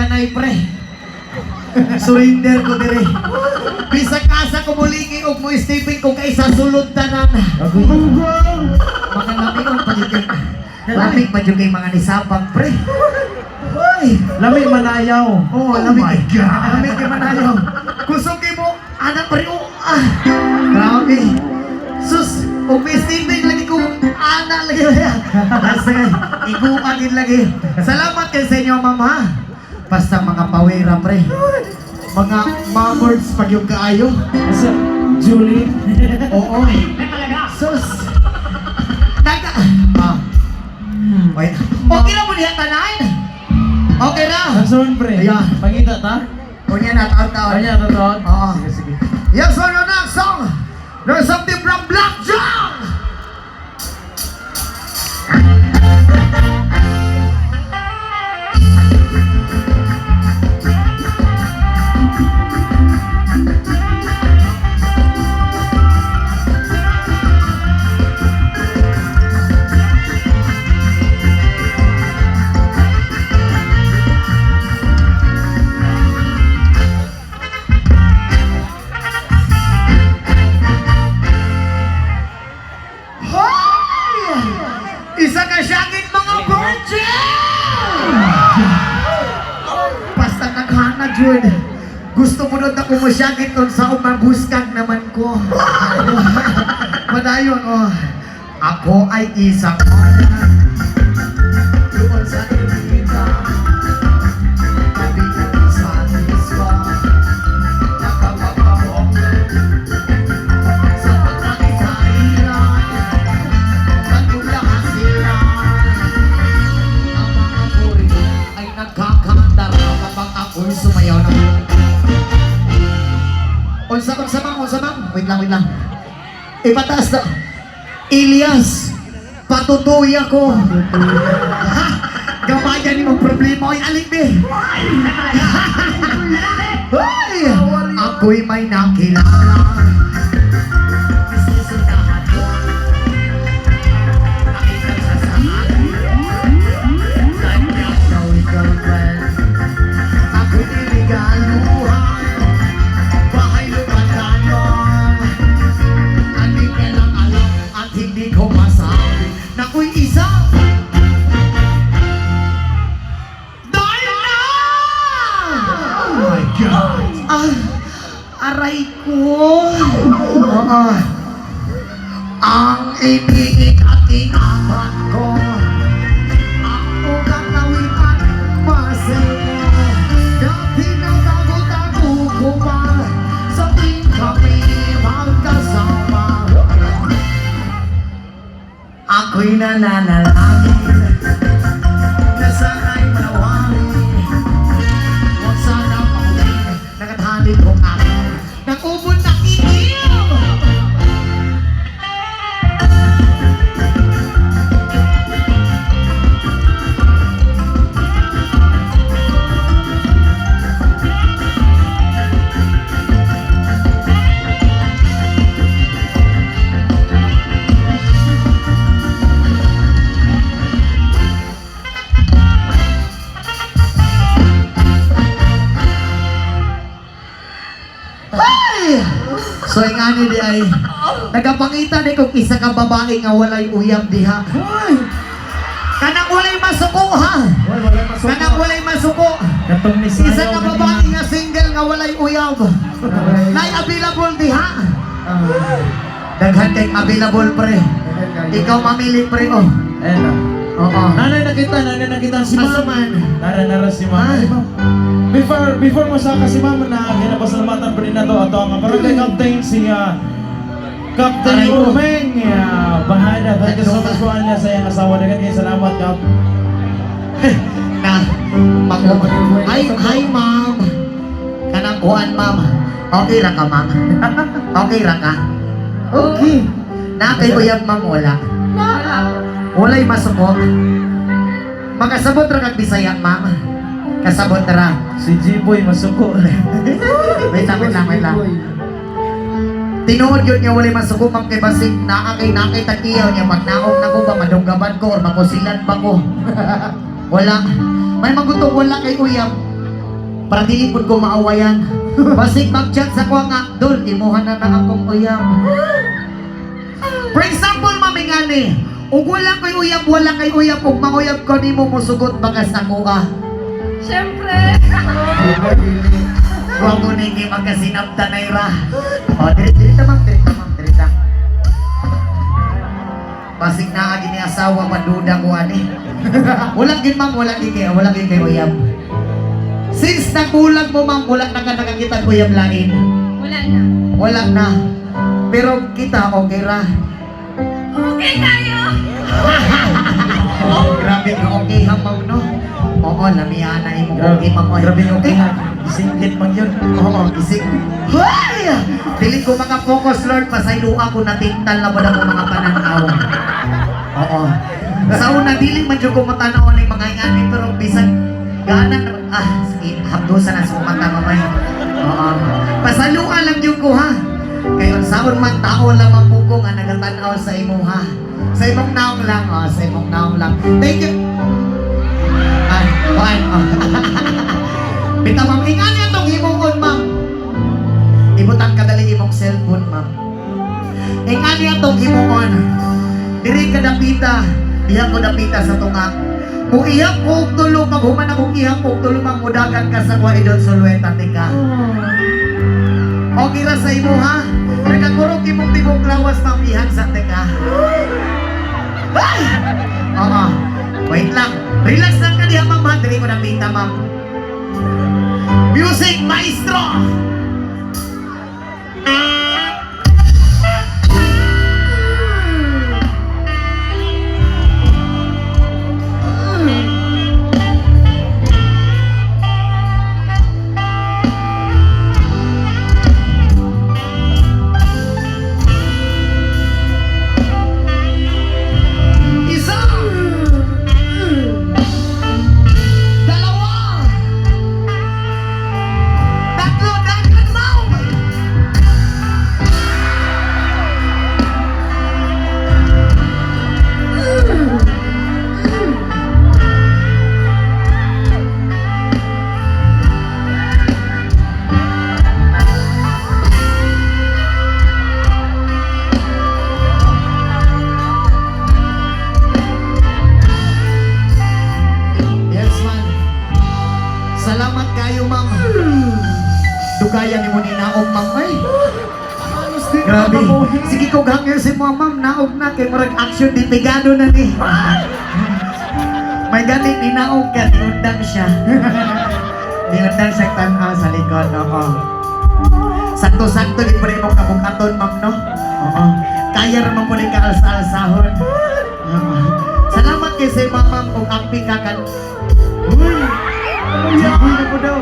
ganay pre. Surrender ko dire. Bisag asa ko muligi og mo Stephen kung kay sa sulod tanan. Mga lamig pa jud. Lamig pa jud kay mga nisapag pre. Hoy, Lamig manayaw. oh, lamig. My God. Lamig kay manayaw. Kusog kay mo anak pre. Grabe. Sus, og may Stephen lagi ko anak lagi. Basta iguagin lagi. Salamat kay sa inyo mama. Basta mga pawera pre. Mga mammers pag yung kaayo. Asa, Julie? Oo. Sus. Daga. Wait. Okay na mo niya tanan. Okay na. Hanson, pre. Ayan. Pangita ta? O niya na taon-taon. Kanya, totoo? Oo. Sige, sige. Yes, for your next song. There's something from Blackjack. Isa ka siyangin mga virgin! Basta naghana, Jud. Gusto mo nun ako masyagit nun sa umabuskan naman ko. Madayon, oh. Ako ay isang doon sa ibigita. Kabilang sa iswa. Nakapagpapong sa pagkakisailan. Ay nagkakandara kapag ako'y sumayaw na. Unsa-mang. Wait lang. Ipataas na. Elias, patutuy ako. Gamayan ni mong problema. Ay, alingbe. Ay, ako'y may nakilala. Isisudahan ko. Nakita sa saan. Kanya daw girlfriend. Ako'y niligaluhan. Bahay lumatanon. Hindi ka lang alam at hindi ko masabi na ako'y isa. Dahil na! Oh my God! Aray ko! Ang iniig at ingaman ko. Ako gagawin at masaya. Dati nagtago-tago ko pa. Sa tuwing kami magkasama. Ako'y nananalangin na sana'y manawari. Huwag sana pauling nakatali kong akin ng ubod ng itil. So ingani di ay nagapangita ni kung isa ka babae nga walay uyab diha. Kanang walay masuko ha. Kanang walay masuko. Katong ni Isa ka babae nga single nga walay uyab. Nay available diha. Daghan kay available pre. Ikaw mamili pre oh. Ayan na. Oo. Nanay nakita si Asa Ma'am. man? Nara si Ma'am. Before mo sa kasi Ma'am na ginapasalamatan pa rin na to ato ang barangay captain si Captain Aray ko. Umeng. Bahada. Thank you so much po niya sa iyang asawa. Dagan kayo salamat Kap. Na Hi ma'am. Kanang kuan ma'am. Okay ra ka ma'am. Okay ra ka. Okay. Na kay uyab ma'am wala. Walay masuko. Makasabot ra kag Bisaya ma'am. Kasabot ra. Si G-Boy masuko. Wait lang. Tinuod yun niya walay masuko ma'am kay basig nakay takiyaw niya pag naog na ko ba madunggaban ko or makusilan ba ko. Wala. May magutong wala kay uyab. para dili pud ko maawayan. Basig mag-chat sa ko nga, dol, imuhan na akong uyab. For example, mamingani, ug wala kay uyab, ug manguyab ko nimo mosugot baka sa kuha. Siyempre. Huwag mo nini magkasinabta na ira. O, dirita ma'am. Basig na agin ni asawa, maduda ko ani. Walang gin ma'am, walang gin kay uyab. Since nagbulag mo ma'am, wala na ka nakakita ko uyab lain. Wala na. Wala na. Pero kita, okay ra. Okay tayo. Grabe ka okay ha ma'am no? Oo, lamihan na imo okay ma'am. Grabe yung okay. Isingit man yun. Oo, gising. Hoy! Dili ko maka-focus, Lord. Pasaylo ako natintal na ba mo mga pananaw. Oo. Sa una, dili man dyan ko matanaw ng mga ingani, pero bisan gana naman. Sige, hapdosa na sa mata, mamay. Oo. Pasaluan lang yun ko, ha? Kayo, saon man tao lamang po ko nga nagatanaw sa imo, ha? Sa imong naong lang, sa imong naong lang. Thank you. Bita ma'am, ingani itong himong ma'am. Ibutan kadali imong cellphone ma'am. Ingani itong himong diri ka dapita, diha ko dapita sa tunga. Kung ihap ko og tulo, pag human akong ihap ko og tulo, mang mudagan ka sa kwa idol sulweta tika. Okay ra sa imo ha? Nagkakurog imong tibok lawas ma'am ihan sa tika. Ay! Oo. Wait lang. Relax lang ka diha ma'am ha. Diri ko dapita ma'am. Music Maestro! Isa! Dalawa! Tatlo, dagan mo! Yes, man. Salamat kayo, ma'am. Dugayan ni mo ni naog, ma'am. Ay, grabe. Sige ko hangyo si mo, ma'am. Naog na. Kay marag action di pegado na ni. May galing ni naog ka. Niundang siya. Niundang siya tanaw sa likod. Oo. Sakto-sakto di pa rin mong kabukaton, ma'am, no? Oo. Kaya naman po rin ka-alsa-alsahon. Oo. Salamat kay si ma'am, ma'am. Kung ampi ka kan. Uy! Uy na po daw.